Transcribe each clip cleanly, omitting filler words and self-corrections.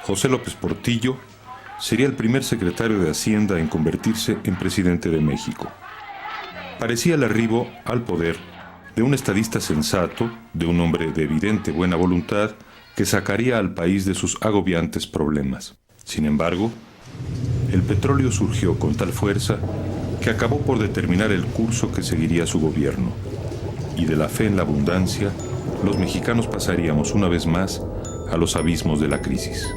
José López Portillo sería el primer secretario de Hacienda en convertirse en presidente de México. Parecía el arribo al poder de un estadista sensato, de un hombre de evidente buena voluntad que sacaría al país de sus agobiantes problemas. Sin embargo, el petróleo surgió con tal fuerza que acabó por determinar el curso que seguiría su gobierno. Y de la fe en la abundancia, los mexicanos pasaríamos una vez más a los abismos de la crisis.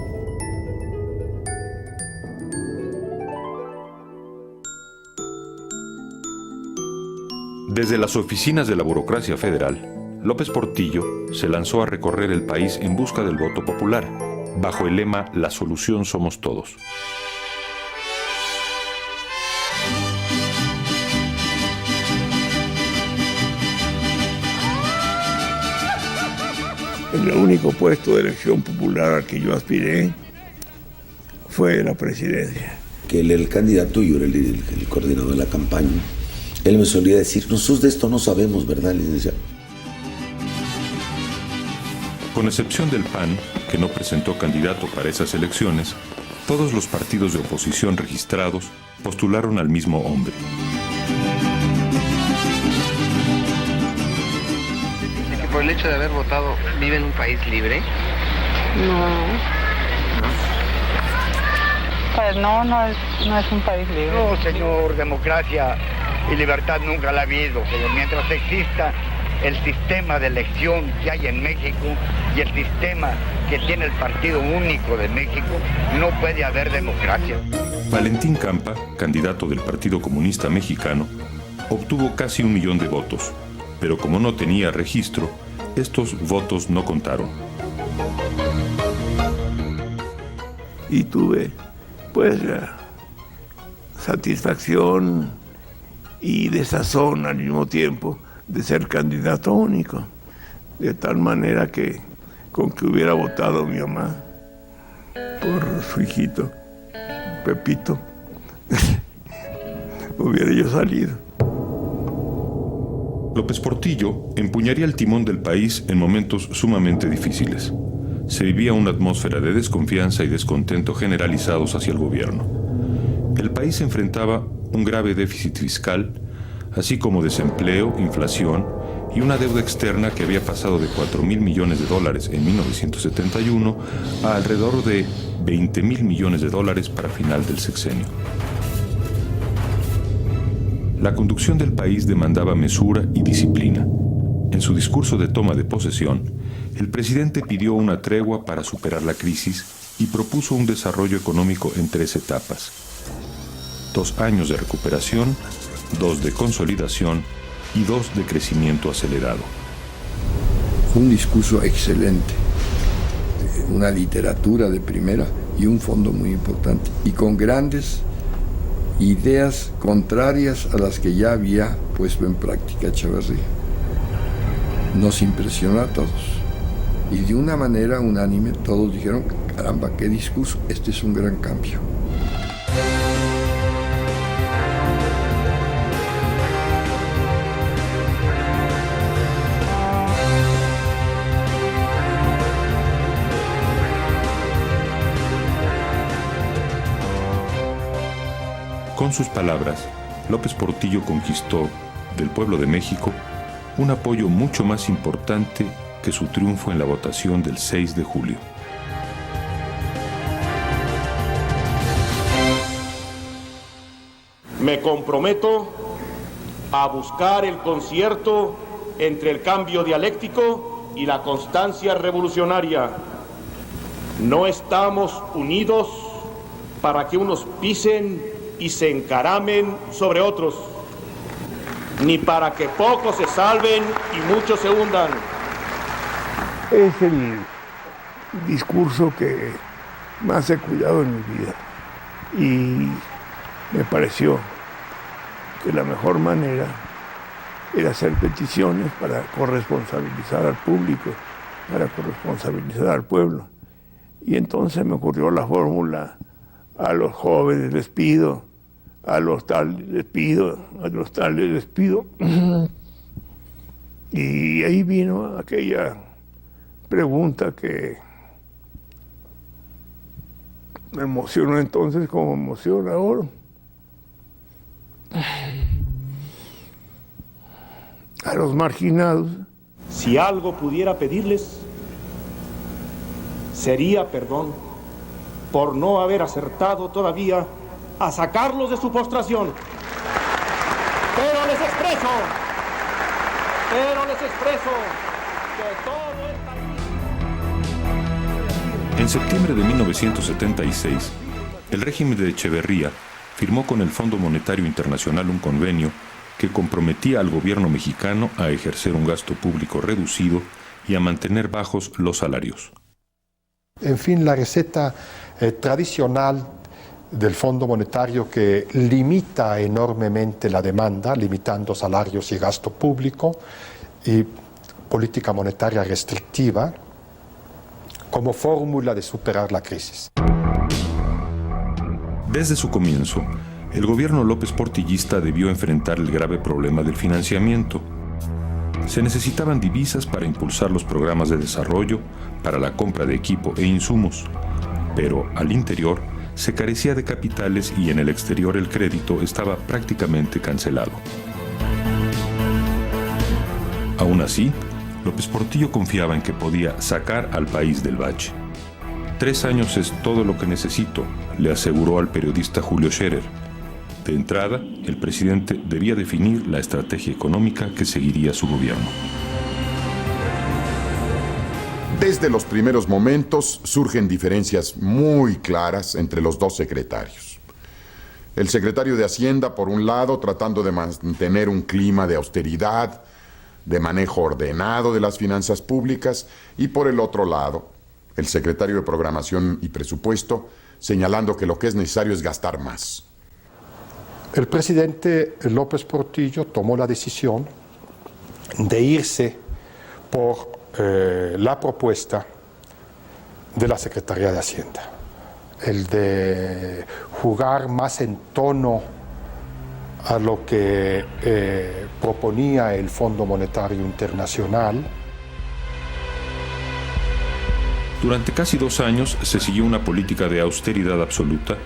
Desde las oficinas de la burocracia federal, López Portillo se lanzó a recorrer el país en busca del voto popular, bajo el lema "La solución somos todos". El único puesto de elección popular al que yo aspiré fue la presidencia. Que él era el candidato y yo era el coordinador de la campaña. Él me solía decir, nosotros de esto no sabemos, ¿verdad, licenciado? Con excepción del PAN, que no presentó candidato para esas elecciones, todos los partidos de oposición registrados postularon al mismo hombre. ¿Por el hecho de haber votado vive en un país libre? No. Pues no es un país libre. No, señor, democracia y libertad nunca la ha habido, pero mientras exista el sistema de elección que hay en México y el sistema que tiene el Partido Único de México, no puede haber democracia. Valentín Campa, candidato del Partido Comunista Mexicano, obtuvo casi 1 millón de votos, pero como no tenía registro, estos votos no contaron. Y tuve, pues, la satisfacción y desazón al mismo tiempo de ser candidato único, de tal manera que con que hubiera votado mi mamá por su hijito, Pepito, hubiera yo salido. López Portillo empuñaría el timón del país en momentos sumamente difíciles. Se vivía una atmósfera de desconfianza y descontento generalizados hacia el gobierno. El país enfrentaba un grave déficit fiscal, así como desempleo, inflación y una deuda externa que había pasado de $4,000 millones en 1971 a alrededor de $20,000 millones para final del sexenio. La conducción del país demandaba mesura y disciplina. En su discurso de toma de posesión, el presidente pidió una tregua para superar la crisis y propuso un desarrollo económico en 3 etapas: 2 años de recuperación, 2 de consolidación y 2 de crecimiento acelerado. Un discurso excelente, una literatura de primera y un fondo muy importante, y con grandes ideas contrarias a las que ya había puesto en práctica Echeverría. Nos impresionó a todos, y de una manera unánime todos dijeron, caramba, qué discurso, este es un gran cambio. Con sus palabras, López Portillo conquistó del pueblo de México un apoyo mucho más importante que su triunfo en la votación del 6 de julio. Me comprometo a buscar el concierto entre el cambio dialéctico y la constancia revolucionaria. No estamos unidos para que unos pisen y se encaramen sobre otros, ni para que pocos se salven y muchos se hundan. Es el discurso que más he cuidado en mi vida, y me pareció que la mejor manera era hacer peticiones para corresponsabilizar al público, para corresponsabilizar al pueblo. Y entonces me ocurrió la fórmula: a los jóvenes les pido, a los tales les pido, a los tales les pido. Y ahí vino aquella pregunta que Me emocionó entonces como me emociona ahora. A los marginados. Si algo pudiera pedirles, sería perdón por no haber acertado todavía a sacarlos de su postración. Pero les expreso que todo está... En septiembre de 1976, el régimen de Echeverría firmó con el Fondo Monetario Internacional un convenio que comprometía al gobierno mexicano a ejercer un gasto público reducido y a mantener bajos los salarios. En fin, la receta tradicional del Fondo Monetario que limita enormemente la demanda, limitando salarios y gasto público, y política monetaria restrictiva como fórmula de superar la crisis. Desde su comienzo, el gobierno López Portillista debió enfrentar el grave problema del financiamiento. Se necesitaban divisas para impulsar los programas de desarrollo, para la compra de equipo e insumos, pero al interior se carecía de capitales y en el exterior el crédito estaba prácticamente cancelado. Aún así, López Portillo confiaba en que podía sacar al país del bache. 3 años es todo lo que necesito, le aseguró al periodista Julio Scherer. De entrada, el presidente debía definir la estrategia económica que seguiría su gobierno. Desde los primeros momentos surgen diferencias muy claras entre los dos secretarios. El secretario de Hacienda, por un lado, tratando de mantener un clima de austeridad, de manejo ordenado de las finanzas públicas, y por el otro lado, el secretario de Programación y Presupuesto, señalando que lo que es necesario es gastar más. El presidente López Portillo tomó la decisión de irse por la propuesta de la Secretaría de Hacienda, el de jugar más en tono a lo que proponía el Fondo Monetario Internacional. Durante casi 2 años se siguió una política de austeridad absoluta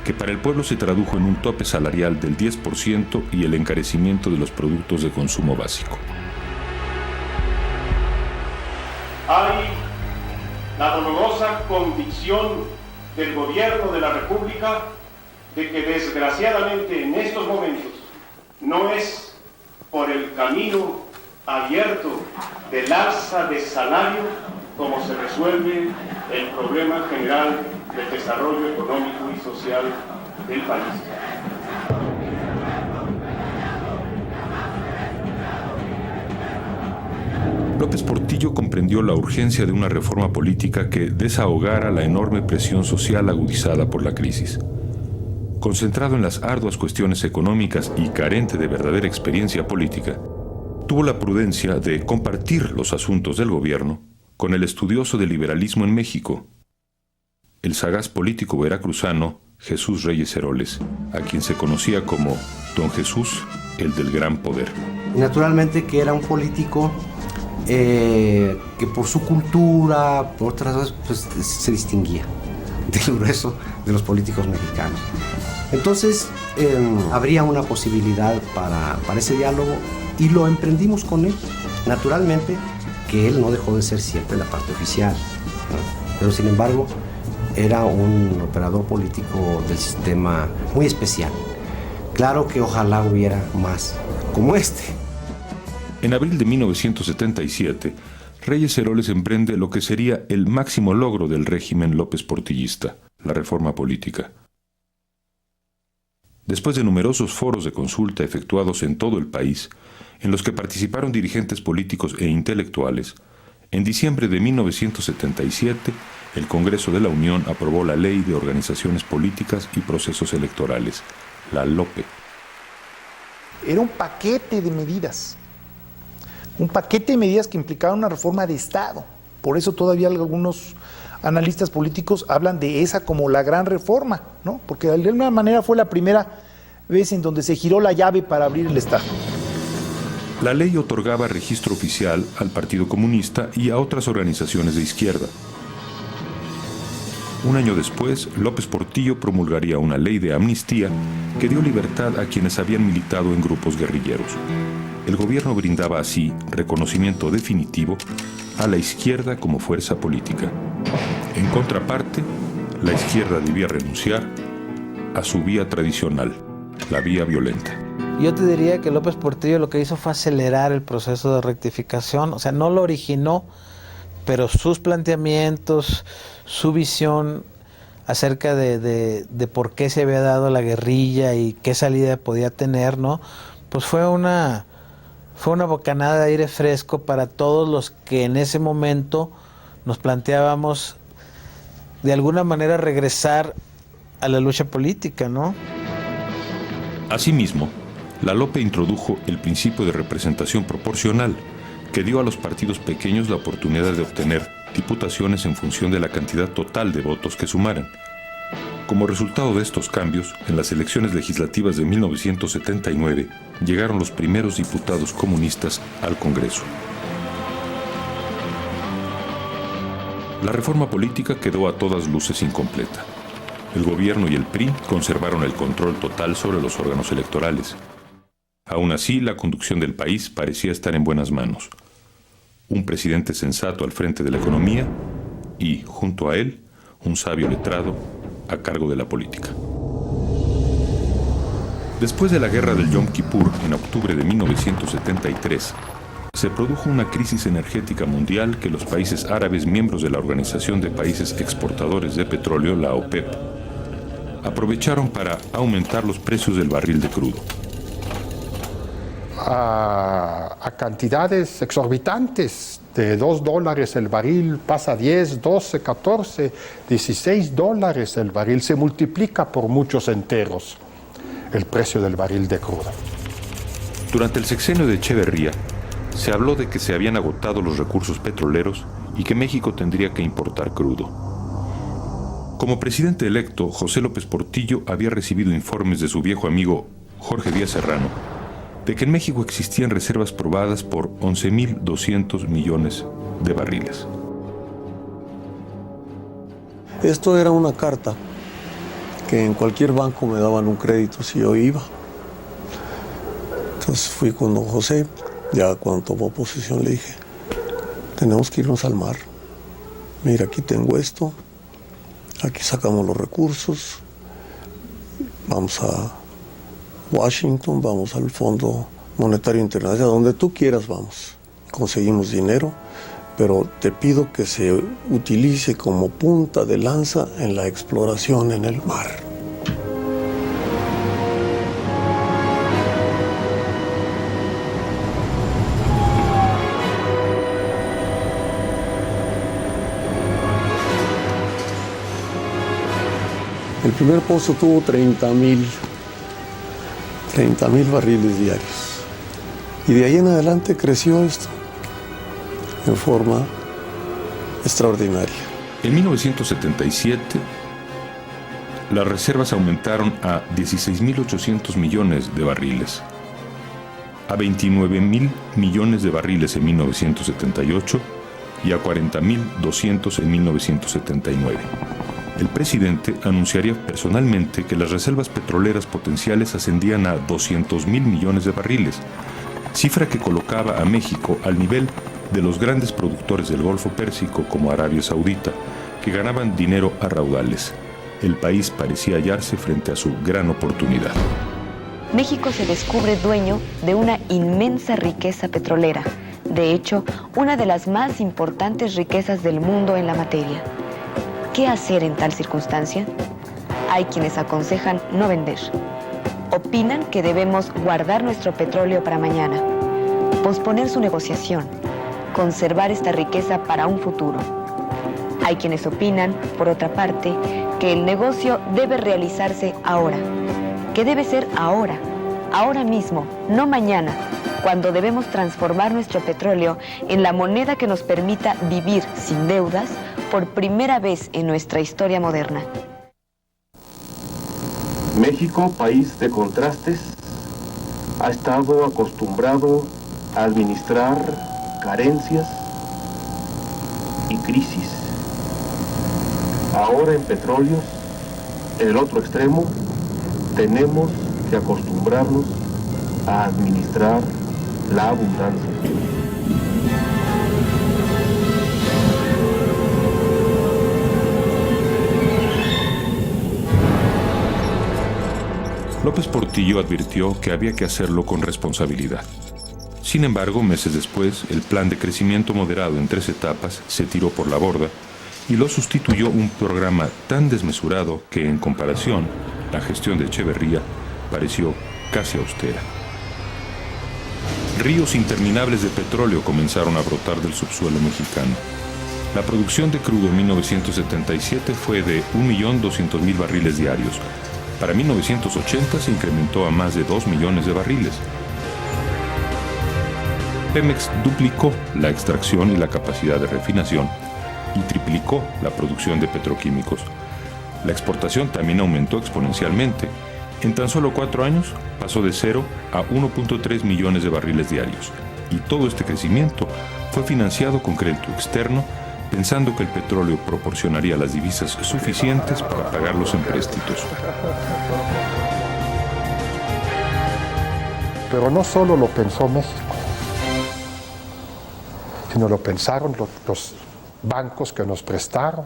que para el pueblo se tradujo en un tope salarial del 10% y el encarecimiento de los productos de consumo básico. Hay la dolorosa convicción del gobierno de la República de que desgraciadamente en estos momentos no es por el camino abierto del alza de salario como se resuelve el problema general del desarrollo económico y social del país. López Portillo comprendió la urgencia de una reforma política que desahogara la enorme presión social agudizada por la crisis. Concentrado en las arduas cuestiones económicas y carente de verdadera experiencia política, tuvo la prudencia de compartir los asuntos del gobierno con el estudioso del liberalismo en México, el sagaz político veracruzano Jesús Reyes Heroles, a quien se conocía como Don Jesús, el del gran poder. Naturalmente que era un político que por su cultura, por otras cosas, pues, se distinguía del grueso de los políticos mexicanos. Entonces, habría una posibilidad para ese diálogo y lo emprendimos con él. Naturalmente que él no dejó de ser siempre la parte oficial, ¿no? Pero sin embargo era un operador político del sistema muy especial. Claro que ojalá hubiera más como este. En abril de 1977, Reyes Heroles emprende lo que sería el máximo logro del régimen López Portillista, la reforma política. Después de numerosos foros de consulta efectuados en todo el país, en los que participaron dirigentes políticos e intelectuales, en diciembre de 1977, el Congreso de la Unión aprobó la Ley de Organizaciones Políticas y Procesos Electorales, la LOPE. Era un paquete de medidas. Un paquete de medidas que implicaban una reforma de Estado. Por eso todavía algunos analistas políticos hablan de esa como la gran reforma, ¿no? Porque de alguna manera fue la primera vez en donde se giró la llave para abrir el Estado. La ley otorgaba registro oficial al Partido Comunista y a otras organizaciones de izquierda. Un año después, López Portillo promulgaría una ley de amnistía que dio libertad a quienes habían militado en grupos guerrilleros. El gobierno brindaba así reconocimiento definitivo a la izquierda como fuerza política. En contraparte, la izquierda debía renunciar a su vía tradicional, la vía violenta. Yo te diría que López Portillo lo que hizo fue acelerar el proceso de rectificación, o sea, no lo originó, pero sus planteamientos, su visión acerca de por qué se había dado la guerrilla y qué salida podía tener, ¿no? Pues fue una bocanada de aire fresco para todos los que en ese momento nos planteábamos de alguna manera regresar a la lucha política, ¿no? Asimismo, la LOPE introdujo el principio de representación proporcional, que dio a los partidos pequeños la oportunidad de obtener diputaciones en función de la cantidad total de votos que sumaran. Como resultado de estos cambios, en las elecciones legislativas de 1979 llegaron los primeros diputados comunistas al Congreso. La reforma política quedó a todas luces incompleta. El gobierno y el PRI conservaron el control total sobre los órganos electorales. Aún así, la conducción del país parecía estar en buenas manos. Un presidente sensato al frente de la economía y, junto a él, un sabio letrado a cargo de la política. Después de la guerra del Yom Kippur, en octubre de 1973, se produjo una crisis energética mundial que los países árabes, miembros de la Organización de Países Exportadores de Petróleo, la OPEP, aprovecharon para aumentar los precios del barril de crudo. A cantidades exorbitantes, de $2 el barril, pasa a 10, 12, 14, $16 el barril, se multiplica por muchos enteros el precio del barril de crudo. Durante el sexenio de Echeverría, se habló de que se habían agotado los recursos petroleros y que México tendría que importar crudo. Como presidente electo, José López Portillo había recibido informes de su viejo amigo Jorge Díaz Serrano de que en México existían reservas probadas por 11.200 millones de barriles. Esto era una carta que en cualquier banco me daban un crédito si yo iba. Entonces fui con don José, ya cuando tomó posesión le dije, tenemos que irnos al mar. Mira, aquí tengo esto, aquí sacamos los recursos, vamos a Washington, vamos al Fondo Monetario Internacional, donde tú quieras vamos. Conseguimos dinero, pero te pido que se utilice como punta de lanza en la exploración en el mar. El primer pozo tuvo 30,000 barriles diarios. Y de ahí en adelante creció esto en forma extraordinaria. En 1977, las reservas aumentaron a 16.800 millones de barriles, a 29.000 millones de barriles en 1978 y a 40.200 en 1979. El presidente anunciaría personalmente que las reservas petroleras potenciales ascendían a 200.000 millones de barriles, cifra que colocaba a México al nivel de los grandes productores del Golfo Pérsico como Arabia Saudita, que ganaban dinero a raudales. El país parecía hallarse frente a su gran oportunidad. México se descubre dueño de una inmensa riqueza petrolera, de hecho, una de las más importantes riquezas del mundo en la materia. ¿Qué hacer en tal circunstancia? Hay quienes aconsejan no vender. Opinan que debemos guardar nuestro petróleo para mañana, posponer su negociación, conservar esta riqueza para un futuro. Hay quienes opinan, por otra parte, que el negocio debe realizarse ahora, que debe ser ahora mismo, no mañana, cuando debemos transformar nuestro petróleo en la moneda que nos permita vivir sin deudas por primera vez en nuestra historia moderna. México, país de contrastes, ha estado acostumbrado a administrar carencias y crisis. Ahora en petróleos, en el otro extremo, tenemos que acostumbrarnos a administrar la abundancia. López Portillo advirtió que había que hacerlo con responsabilidad. Sin embargo, meses después, el plan de crecimiento moderado en 3 etapas se tiró por la borda y lo sustituyó un programa tan desmesurado que, en comparación, la gestión de Echeverría pareció casi austera. Ríos interminables de petróleo comenzaron a brotar del subsuelo mexicano. La producción de crudo en 1977 fue de 1.200.000 barriles diarios. Para 1980 se incrementó a más de 2 millones de barriles. Pemex duplicó la extracción y la capacidad de refinación y triplicó la producción de petroquímicos. La exportación también aumentó exponencialmente. En tan solo 4 años pasó de 0 a 1.3 millones de barriles diarios. Y todo este crecimiento fue financiado con crédito externo, pensando que el petróleo proporcionaría las divisas suficientes para pagar los empréstitos. Pero no solo lo pensó México, sino lo pensaron los bancos que nos prestaron.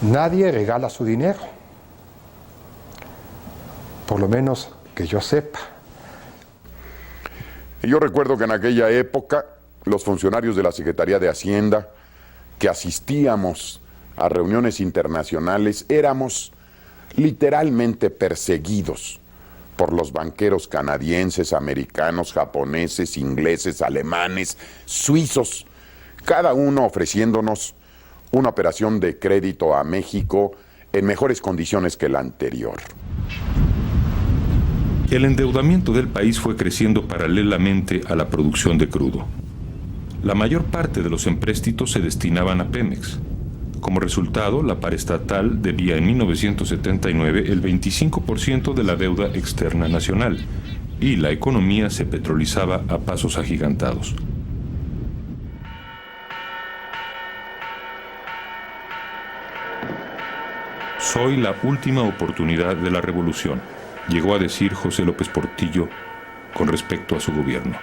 Nadie regala su dinero, por lo menos que yo sepa. Yo recuerdo que en aquella época los funcionarios de la Secretaría de Hacienda que asistíamos a reuniones internacionales éramos literalmente perseguidos por los banqueros canadienses, americanos, japoneses, ingleses, alemanes, suizos, cada uno ofreciéndonos una operación de crédito a México en mejores condiciones que la anterior. El endeudamiento del país fue creciendo paralelamente a la producción de crudo. La mayor parte de los empréstitos se destinaban a Pemex. Como resultado, la paraestatal debía en 1979 el 25% de la deuda externa nacional y la economía se petrolizaba a pasos agigantados. Soy la última oportunidad de la revolución, llegó a decir José López Portillo con respecto a su gobierno.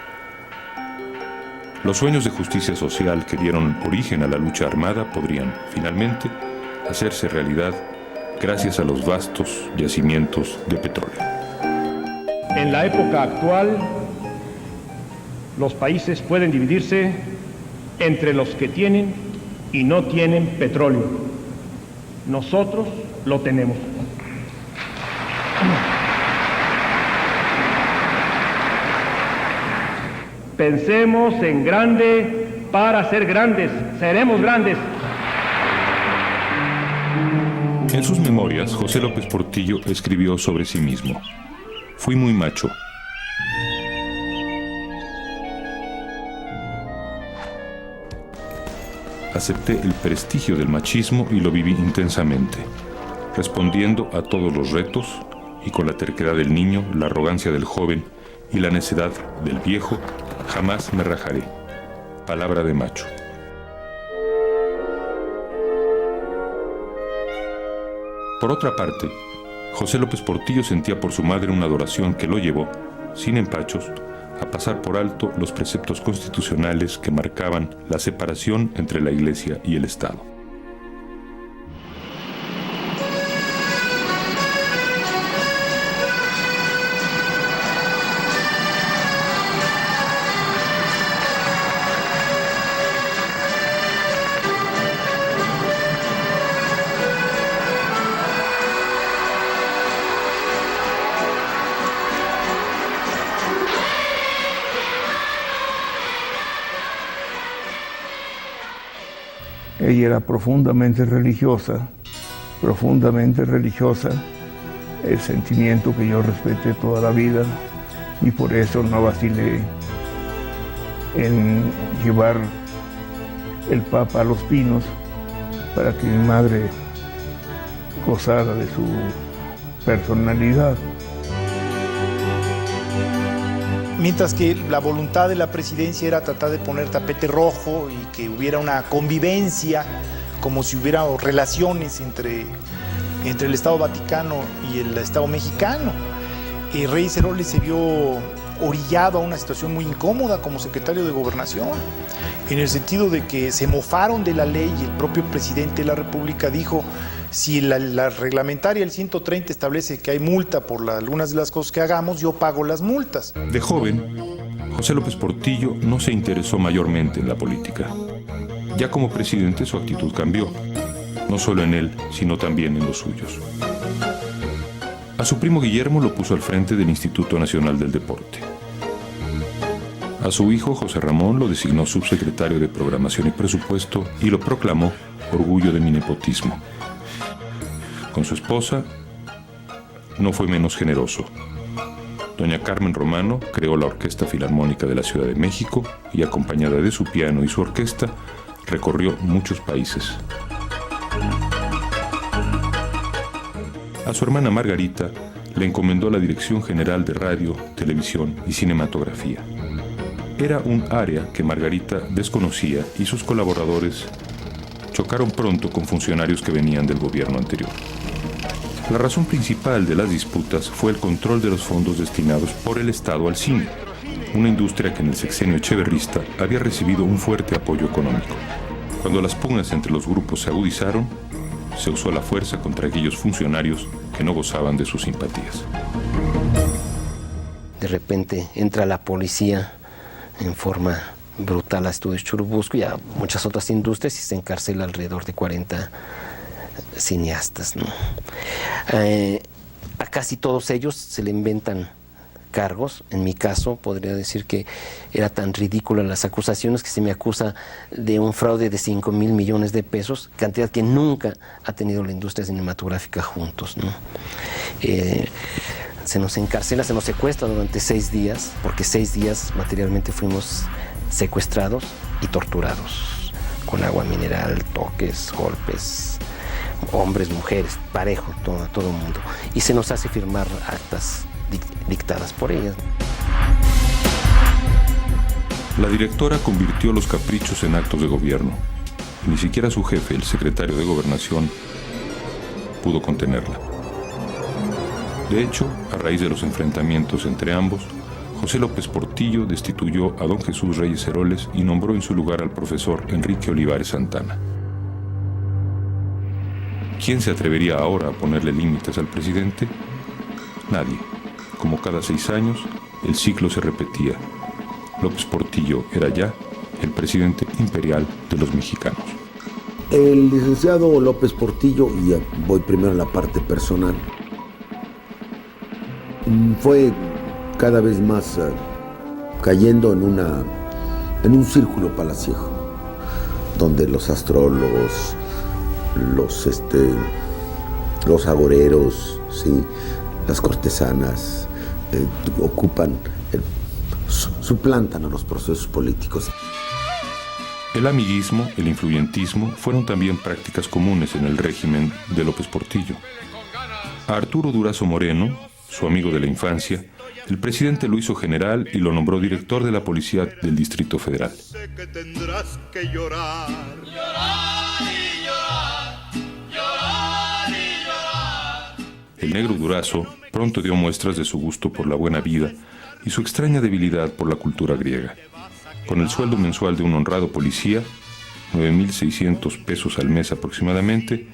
Los sueños de justicia social que dieron origen a la lucha armada podrían, finalmente, hacerse realidad gracias a los vastos yacimientos de petróleo. En la época actual, los países pueden dividirse entre los que tienen y no tienen petróleo. Nosotros lo tenemos. Pensemos en grande para ser grandes. Seremos grandes. En sus memorias, José López Portillo escribió sobre sí mismo: fui muy macho. Acepté el prestigio del machismo y lo viví intensamente, respondiendo a todos los retos y con la terquedad del niño, la arrogancia del joven y la necedad del viejo. Jamás me rajaré. Palabra de macho. Por otra parte, José López Portillo sentía por su madre una adoración que lo llevó, sin empachos, a pasar por alto los preceptos constitucionales que marcaban la separación entre la Iglesia y el Estado. Ella era profundamente religiosa, el sentimiento que yo respeté toda la vida y por eso no vacilé en llevar el Papa a Los Pinos para que mi madre gozara de su personalidad. Mientras que la voluntad de la presidencia era tratar de poner tapete rojo y que hubiera una convivencia como si hubiera relaciones entre el Estado Vaticano y el Estado mexicano. Reyes Heroles se vio orillado a una situación muy incómoda como secretario de Gobernación, en el sentido de que se mofaron de la ley y el propio presidente de la República dijo: si la reglamentaria, el 130, establece que hay multa por algunas de las cosas que hagamos, yo pago las multas. De joven, José López Portillo no se interesó mayormente en la política. Ya como presidente su actitud cambió, no solo en él, sino también en los suyos. A su primo Guillermo lo puso al frente del Instituto Nacional del Deporte. A su hijo José Ramón lo designó subsecretario de Programación y Presupuesto y lo proclamó orgullo de mi nepotismo. Con su esposa no fue menos generoso. Doña Carmen Romano creó la Orquesta Filarmónica de la Ciudad de México y, acompañada de su piano y su orquesta, recorrió muchos países. A su hermana Margarita le encomendó la Dirección General de Radio, Televisión y Cinematografía. Era un área que Margarita desconocía y sus colaboradores chocaron pronto con funcionarios que venían del gobierno anterior. La razón principal de las disputas fue el control de los fondos destinados por el Estado al cine, una industria que en el sexenio echeverrista había recibido un fuerte apoyo económico. Cuando las pugnas entre los grupos se agudizaron, se usó la fuerza contra aquellos funcionarios que no gozaban de sus simpatías. De repente entra la policía en forma brutal a Estudios Churubusco y a muchas otras industrias y se encarcela alrededor de 40 cineastas, ¿no? A casi todos ellos se le inventan cargos. En mi caso podría decir que era tan ridícula las acusaciones que se me acusa de un fraude de 5,000 millones de pesos, cantidad que nunca ha tenido la industria cinematográfica juntos, ¿no? Se nos encarcela, se nos secuestra durante 6 días, porque 6 días materialmente fuimos secuestrados y torturados con agua mineral, toques, golpes, hombres, mujeres, parejo, todo el mundo. Y se nos hace firmar actas dictadas por ellas. La directora convirtió los caprichos en actos de gobierno. Ni siquiera su jefe, el secretario de Gobernación, pudo contenerla. De hecho, a raíz de los enfrentamientos entre ambos, José López Portillo destituyó a don Jesús Reyes Heroles y nombró en su lugar al profesor Enrique Olivares Santana. ¿Quién se atrevería ahora a ponerle límites al presidente? Nadie. Como cada 6 años, el ciclo se repetía. López Portillo era ya el presidente imperial de los mexicanos. El licenciado López Portillo, y voy primero a la parte personal, fue cada vez más cayendo en un círculo palaciejo, donde los astrólogos, los agoreros, ¿sí?, las cortesanas suplantan a los procesos políticos. El amiguismo, el influyentismo fueron también prácticas comunes en el régimen de López Portillo. A Arturo Durazo Moreno, su amigo de la infancia, el presidente lo hizo general y lo nombró director de la Policía del Distrito Federal. Sé que tendrás que llorar. El negro Durazo pronto dio muestras de su gusto por la buena vida y su extraña debilidad por la cultura griega. Con el sueldo mensual de un honrado policía, 9,600 pesos al mes aproximadamente,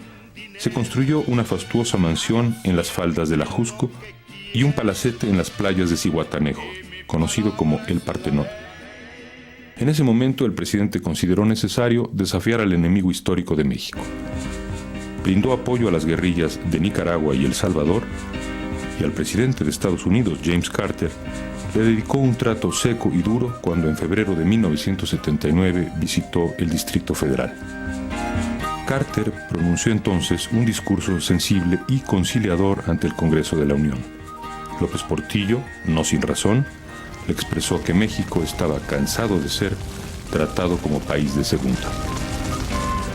se construyó una fastuosa mansión en las faldas del Ajusco y un palacete en las playas de Zihuatanejo, conocido como el Partenón. En ese momento el presidente consideró necesario desafiar al enemigo histórico de México. Brindó apoyo a las guerrillas de Nicaragua y El Salvador, y al presidente de Estados Unidos, James Carter, le dedicó un trato seco y duro cuando en febrero de 1979 visitó el Distrito Federal. Carter pronunció entonces un discurso sensible y conciliador ante el Congreso de la Unión. López Portillo, no sin razón, le expresó que México estaba cansado de ser tratado como país de segunda.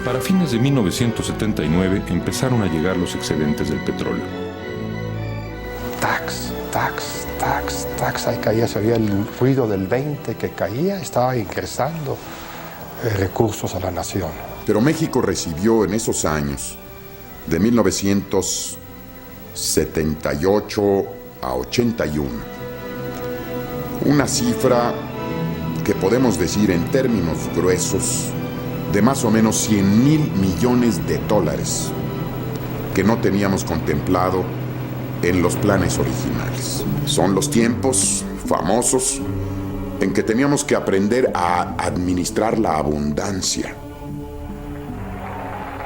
Para fines de 1979 empezaron a llegar los excedentes del petróleo. Tax. Ahí caía, se oía el ruido del 20 que caía, estaba ingresando recursos a la nación. Pero México recibió en esos años, de 1978 a 81, una cifra que podemos decir en términos gruesos de más o menos 100,000 millones de dólares que no teníamos contemplado en los planes originales. Son los tiempos famosos en que teníamos que aprender a administrar la abundancia.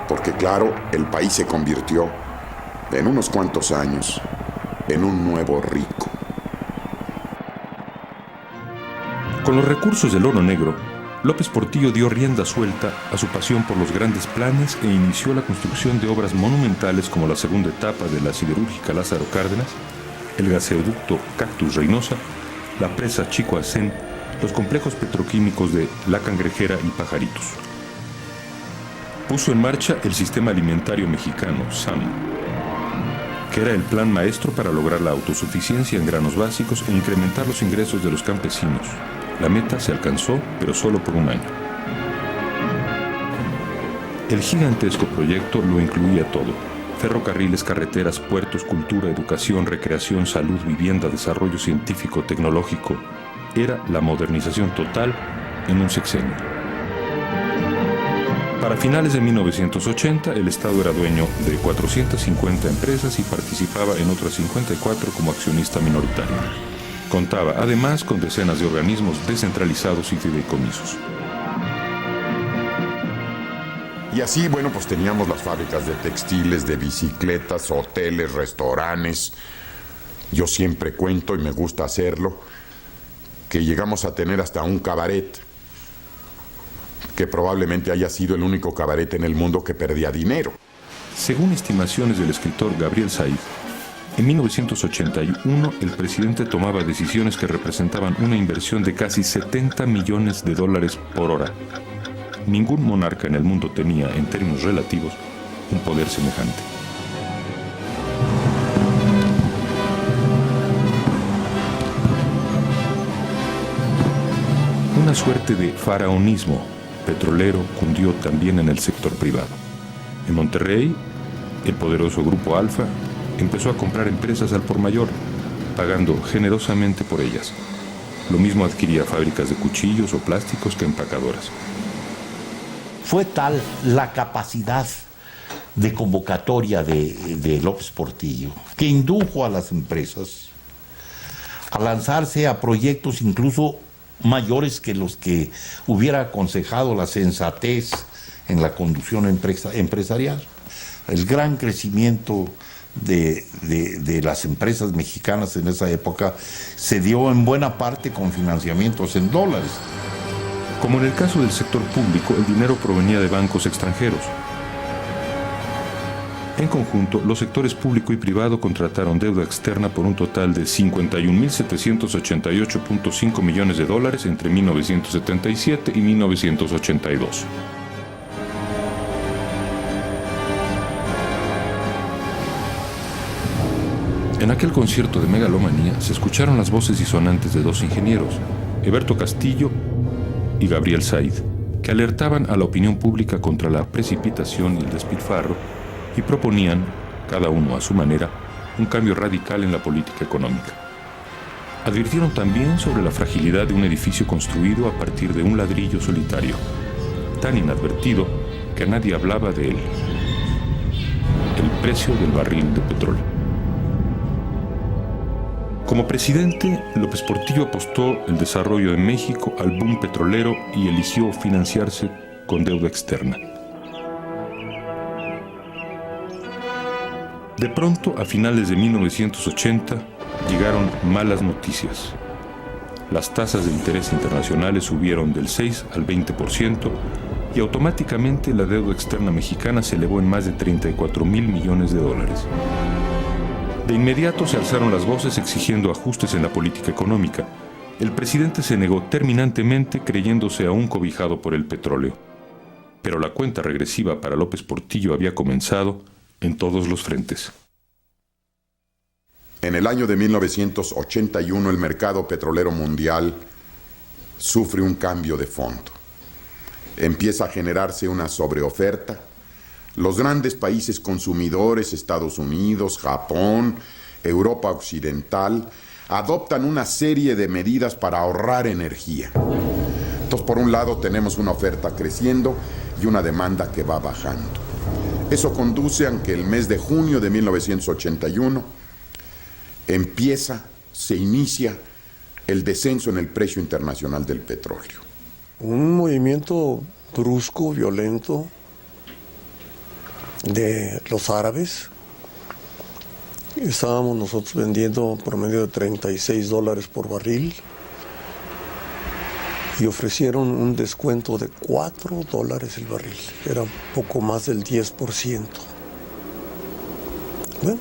Porque claro, el país se convirtió en unos cuantos años en un nuevo rico. Con los recursos del oro negro, López Portillo dio rienda suelta a su pasión por los grandes planes e inició la construcción de obras monumentales como la segunda etapa de la siderúrgica Lázaro Cárdenas, el gasoducto Cactus Reynosa, la presa Chicoacén, los complejos petroquímicos de La Cangrejera y Pajaritos. Puso en marcha el Sistema Alimentario Mexicano, SAM, que era el plan maestro para lograr la autosuficiencia en granos básicos e incrementar los ingresos de los campesinos. La meta se alcanzó, pero solo por un año. El gigantesco proyecto lo incluía todo: ferrocarriles, carreteras, puertos, cultura, educación, recreación, salud, vivienda, desarrollo científico, tecnológico. Era la modernización total en un sexenio. Para finales de 1980, el Estado era dueño de 450 empresas y participaba en otras 54 como accionista minoritario. Contaba además con decenas de organismos descentralizados y fideicomisos. Y así, bueno, pues teníamos las fábricas de textiles, de bicicletas, hoteles, restaurantes. Yo siempre cuento, y me gusta hacerlo, que llegamos a tener hasta un cabaret, que probablemente haya sido el único cabaret en el mundo que perdía dinero. Según estimaciones del escritor Gabriel Said, en 1981 el presidente tomaba decisiones que representaban una inversión de casi 70 millones de dólares por hora. Ningún monarca en el mundo tenía, en términos relativos, un poder semejante. Una suerte de faraonismo petrolero cundió también en el sector privado. En Monterrey, el poderoso Grupo Alfa empezó a comprar empresas al por mayor, pagando generosamente por ellas. Lo mismo adquiría fábricas de cuchillos o plásticos que empacadoras. Fue tal la capacidad de convocatoria de López Portillo que indujo a las empresas a lanzarse a proyectos incluso mayores que los que hubiera aconsejado la sensatez en la conducción empresarial. El gran crecimiento de las empresas mexicanas en esa época se dio en buena parte con financiamientos en dólares. Como en el caso del sector público, el dinero provenía de bancos extranjeros. En conjunto, los sectores público y privado contrataron deuda externa por un total de 51.788.5 millones de dólares entre 1977 y 1982. En aquel concierto de megalomanía se escucharon las voces disonantes de dos ingenieros, Eberto Castillo y Gabriel Said, que alertaban a la opinión pública contra la precipitación y el despilfarro y proponían, cada uno a su manera, un cambio radical en la política económica. Advirtieron también sobre la fragilidad de un edificio construido a partir de un ladrillo solitario, tan inadvertido que nadie hablaba de él: el precio del barril de petróleo. Como presidente, López Portillo apostó el desarrollo de México al boom petrolero y eligió financiarse con deuda externa. De pronto, a finales de 1980, llegaron malas noticias. Las tasas de interés internacionales subieron del 6 al 20% y automáticamente la deuda externa mexicana se elevó en más de 34,000 millones de dólares. De inmediato se alzaron las voces exigiendo ajustes en la política económica. El presidente se negó terminantemente, creyéndose aún cobijado por el petróleo. Pero la cuenta regresiva para López Portillo había comenzado en todos los frentes. En el año de 1981 el mercado petrolero mundial sufre un cambio de fondo. Empieza a generarse una sobreoferta. Los grandes países consumidores, Estados Unidos, Japón, Europa Occidental, adoptan una serie de medidas para ahorrar energía. Entonces, por un lado, tenemos una oferta creciendo y una demanda que va bajando. Eso conduce a que el mes de junio de 1981 se inicia el descenso en el precio internacional del petróleo. Un movimiento brusco, violento de los árabes. Estábamos nosotros vendiendo por medio de $36 por barril y ofrecieron un descuento de $4 el barril. Era poco más del 10%. Bueno,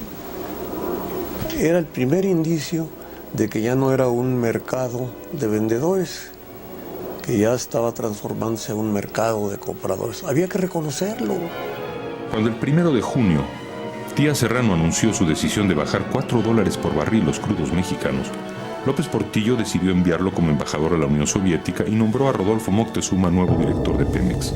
era el primer indicio de que ya no era un mercado de vendedores, que ya estaba transformándose en un mercado de compradores. Había que reconocerlo. Cuando el 1 de junio, Díaz Serrano anunció su decisión de bajar $4 por barril los crudos mexicanos, López Portillo decidió enviarlo como embajador a la Unión Soviética y nombró a Rodolfo Moctezuma nuevo director de Pemex.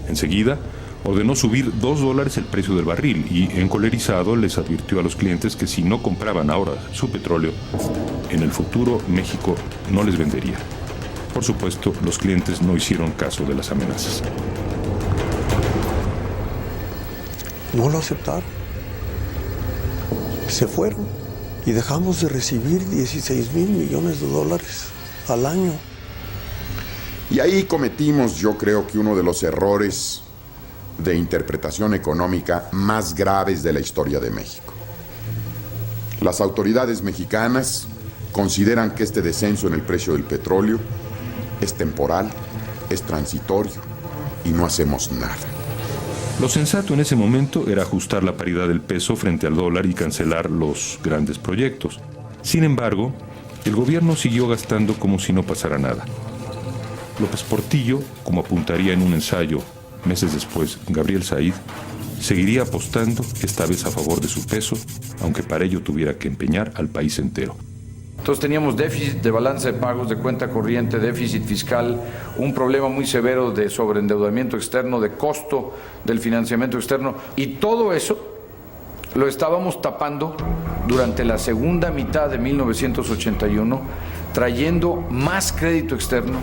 Enseguida, ordenó subir $2 el precio del barril y, encolerizado, les advirtió a los clientes que si no compraban ahora su petróleo, en el futuro México no les vendería. Por supuesto, los clientes no hicieron caso de las amenazas. No lo aceptaron. Se fueron y dejamos de recibir $16,000 millones al año. Y ahí cometimos, yo creo que uno de los errores de interpretación económica más graves de la historia de México. Las autoridades mexicanas consideran que este descenso en el precio del petróleo es temporal, es transitorio y no hacemos nada. Lo sensato en ese momento era ajustar la paridad del peso frente al dólar y cancelar los grandes proyectos. Sin embargo, el gobierno siguió gastando como si no pasara nada. López Portillo, como apuntaría en un ensayo meses después Gabriel Said, seguiría apostando, esta vez a favor de su peso, aunque para ello tuviera que empeñar al país entero. Entonces teníamos déficit de balanza de pagos, de cuenta corriente, déficit fiscal, un problema muy severo de sobreendeudamiento externo, de costo del financiamiento externo, y todo eso lo estábamos tapando durante la segunda mitad de 1981, trayendo más crédito externo.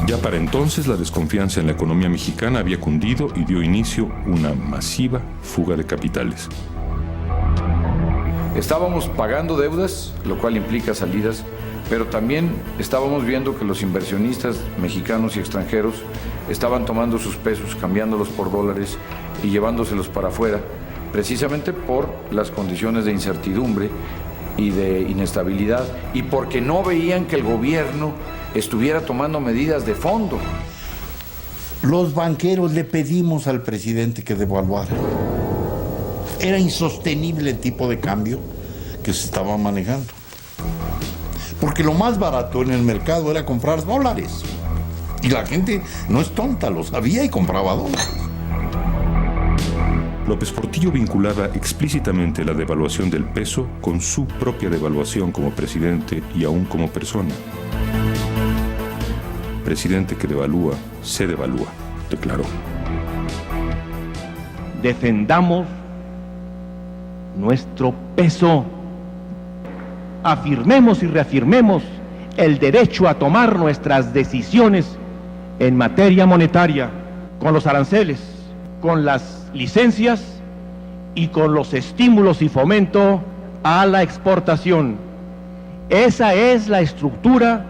Ya para entonces la desconfianza en la economía mexicana había cundido y dio inicio una masiva fuga de capitales. Estábamos pagando deudas, lo cual implica salidas, pero también estábamos viendo que los inversionistas mexicanos y extranjeros estaban tomando sus pesos, cambiándolos por dólares y llevándoselos para afuera, precisamente por las condiciones de incertidumbre y de inestabilidad, y porque no veían que el gobierno estuviera tomando medidas de fondo. Los banqueros le pedimos al presidente que devaluara. Era insostenible el tipo de cambio que se estaba manejando. Porque lo más barato en el mercado era comprar dólares. Y la gente no es tonta, lo sabía y compraba dólares. López Portillo vinculaba explícitamente la devaluación del peso con su propia devaluación como presidente y aún como persona. Presidente que devalúa, se devalúa, declaró. Defendamos nuestro peso. Afirmemos y reafirmemos el derecho a tomar nuestras decisiones en materia monetaria, con los aranceles, con las licencias y con los estímulos y fomento a la exportación. Esa es la estructura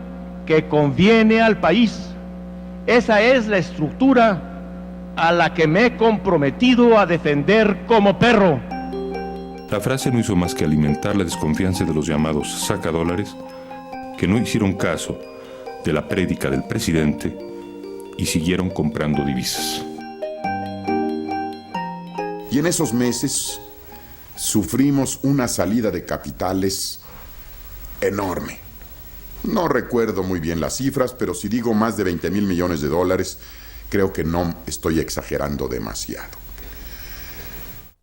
que conviene al país. Esa es la estructura a la que me he comprometido a defender como perro. La frase no hizo más que alimentar la desconfianza de los llamados sacadólares, que no hicieron caso de la prédica del presidente y siguieron comprando divisas. Y en esos meses sufrimos una salida de capitales enorme. No recuerdo muy bien las cifras, pero si digo más de $20,000 millones, creo que no estoy exagerando demasiado.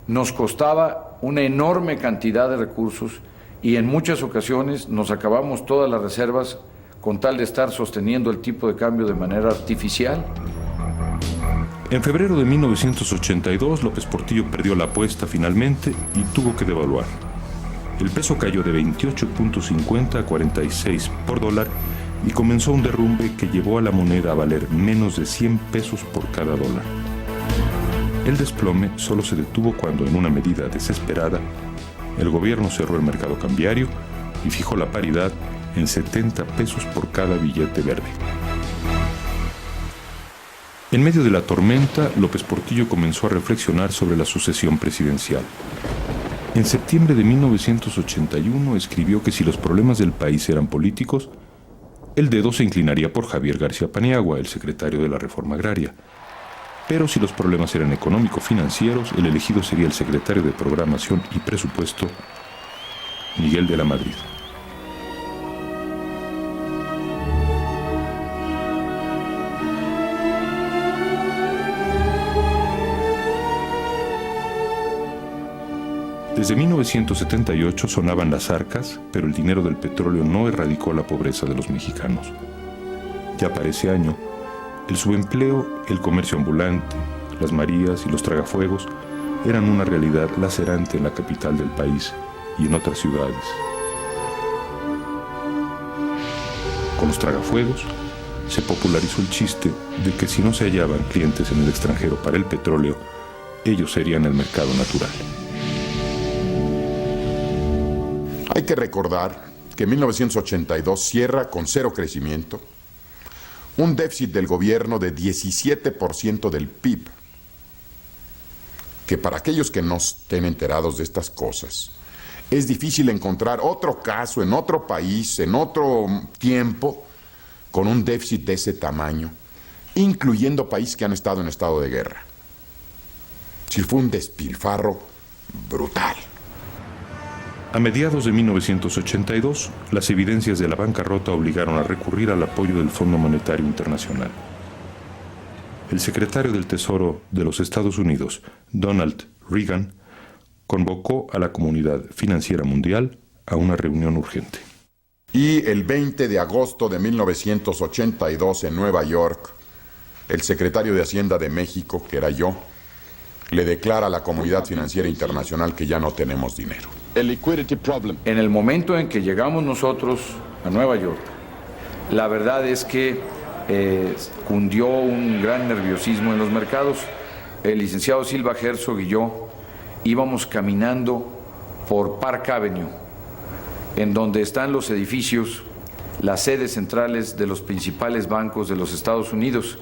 Nos costaba una enorme cantidad de recursos y en muchas ocasiones nos acabamos todas las reservas con tal de estar sosteniendo el tipo de cambio de manera artificial. En febrero de 1982, López Portillo perdió la apuesta finalmente y tuvo que devaluar. El peso cayó de 28.50 a 46 por dólar y comenzó un derrumbe que llevó a la moneda a valer menos de 100 pesos por cada dólar. El desplome solo se detuvo cuando, en una medida desesperada, el gobierno cerró el mercado cambiario y fijó la paridad en 70 pesos por cada billete verde. En medio de la tormenta, López Portillo comenzó a reflexionar sobre la sucesión presidencial. En septiembre de 1981 escribió que si los problemas del país eran políticos, el dedo se inclinaría por Javier García Paniagua, el secretario de la Reforma Agraria. Pero si los problemas eran económico-financieros, el elegido sería el secretario de Programación y Presupuesto, Miguel de la Madrid. Desde 1978 sonaban las arcas, pero el dinero del petróleo no erradicó la pobreza de los mexicanos. Ya para ese año, el subempleo, el comercio ambulante, las marías y los tragafuegos eran una realidad lacerante en la capital del país y en otras ciudades. Con los tragafuegos se popularizó el chiste de que si no se hallaban clientes en el extranjero para el petróleo, ellos serían el mercado natural. Hay que recordar que 1982 cierra con cero crecimiento, un déficit del gobierno de 17% del PIB, que para aquellos que no estén enterados de estas cosas, es difícil encontrar otro caso en otro país, en otro tiempo, con un déficit de ese tamaño, incluyendo países que han estado en estado de guerra. Sí, fue un despilfarro brutal. A mediados de 1982, las evidencias de la bancarrota obligaron a recurrir al apoyo del Fondo Monetario Internacional. El secretario del Tesoro de los Estados Unidos, Donald Reagan, convocó a la comunidad financiera mundial a una reunión urgente. Y el 20 de agosto de 1982 en Nueva York, el secretario de Hacienda de México, que era yo, le declara a la comunidad financiera internacional que ya no tenemos dinero. En el momento en que llegamos nosotros a Nueva York, la verdad es que cundió un gran nerviosismo en los mercados. El licenciado Silva Herzog y yo íbamos caminando por Park Avenue, en donde están los edificios, las sedes centrales de los principales bancos de los Estados Unidos.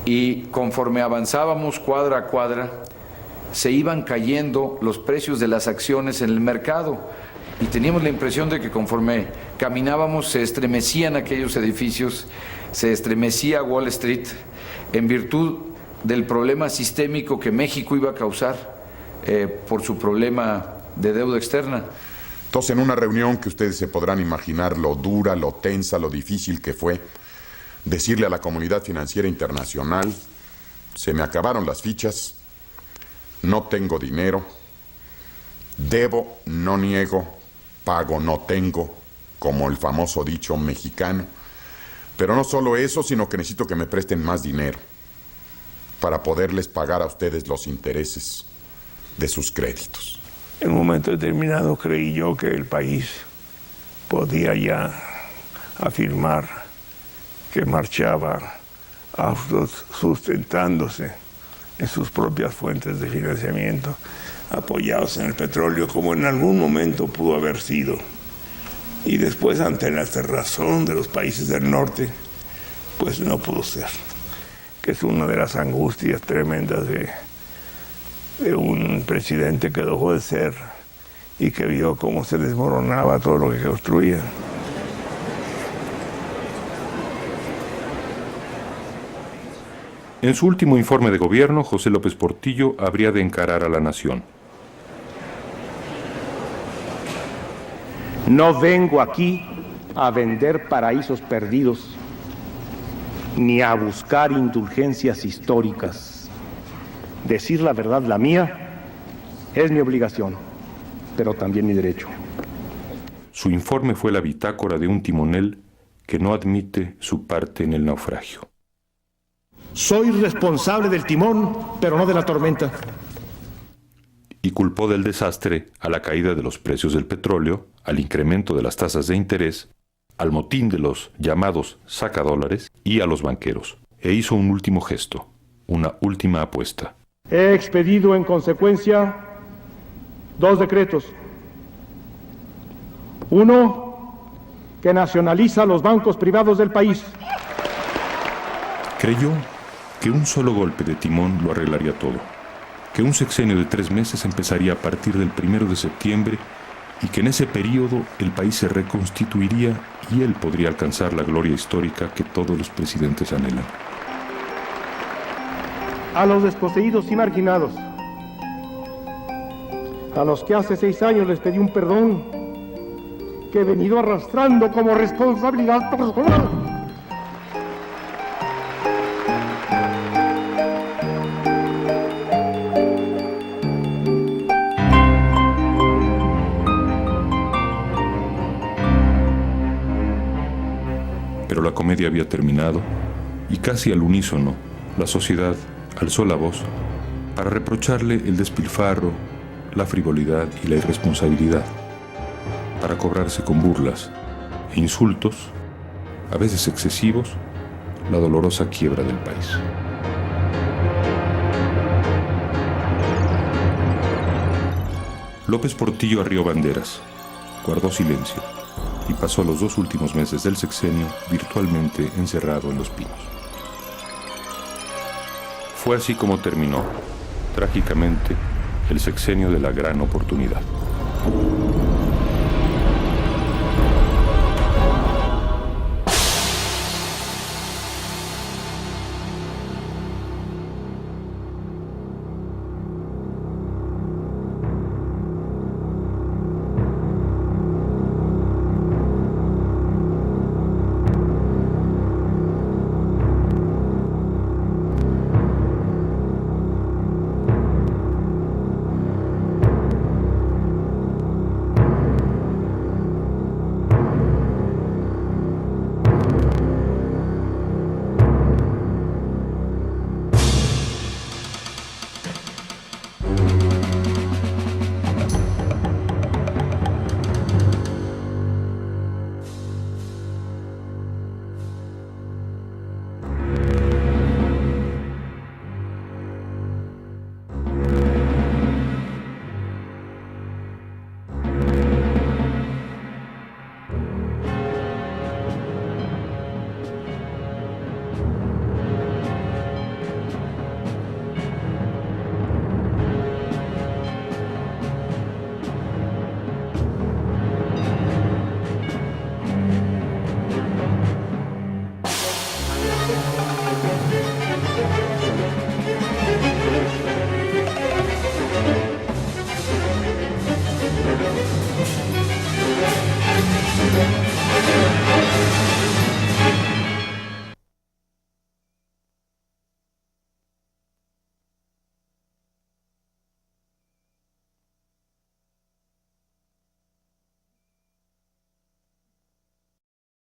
Y conforme avanzábamos cuadra a cuadra, se iban cayendo los precios de las acciones en el mercado. Y teníamos la impresión de que conforme caminábamos se estremecían aquellos edificios, se estremecía Wall Street, en virtud del problema sistémico que México iba a causar por su problema de deuda externa. Entonces, en una reunión que ustedes se podrán imaginar lo dura, lo tensa, lo difícil que fue, decirle a la comunidad financiera internacional: se me acabaron las fichas, no tengo dinero, debo, no niego, pago, no tengo, como el famoso dicho mexicano. Pero no solo eso, sino que necesito que me presten más dinero para poderles pagar a ustedes los intereses de sus créditos. En un momento determinado creí yo que el país podía ya afirmar que marchaba sustentándose en sus propias fuentes de financiamiento, apoyados en el petróleo, como en algún momento pudo haber sido. Y después, ante la cerrazón de los países del norte, pues no pudo ser. Que es una de las angustias tremendas de un presidente que dejó de ser y que vio cómo se desmoronaba todo lo que construía. En su último informe de gobierno, José López Portillo habría de encarar a la nación. No vengo aquí a vender paraísos perdidos, ni a buscar indulgencias históricas. Decir la verdad, la mía, es mi obligación, pero también mi derecho. Su informe fue la bitácora de un timonel que no admite su parte en el naufragio. Soy responsable del timón, pero no de la tormenta. Y culpó del desastre a la caída de los precios del petróleo, al incremento de las tasas de interés, al motín de los llamados sacadólares y a los banqueros. E hizo un último gesto, una última apuesta. He expedido en consecuencia 2 decretos. Uno, que nacionaliza los bancos privados del país. Creyó que un solo golpe de timón lo arreglaría todo, que un sexenio de 3 meses empezaría a partir del 1 de septiembre y que en ese periodo el país se reconstituiría y él podría alcanzar la gloria histórica que todos los presidentes anhelan. A los desposeídos y marginados, a los que hace 6 años les pedí un perdón que he venido arrastrando como responsabilidad personal. Pero la comedia había terminado y casi al unísono la sociedad alzó la voz para reprocharle el despilfarro, la frivolidad y la irresponsabilidad, para cobrarse con burlas e insultos, a veces excesivos, la dolorosa quiebra del país. López Portillo arrió banderas, guardó silencio y pasó los 2 últimos meses del sexenio virtualmente encerrado en Los Pinos. Fue así como terminó, trágicamente, el sexenio de la gran oportunidad.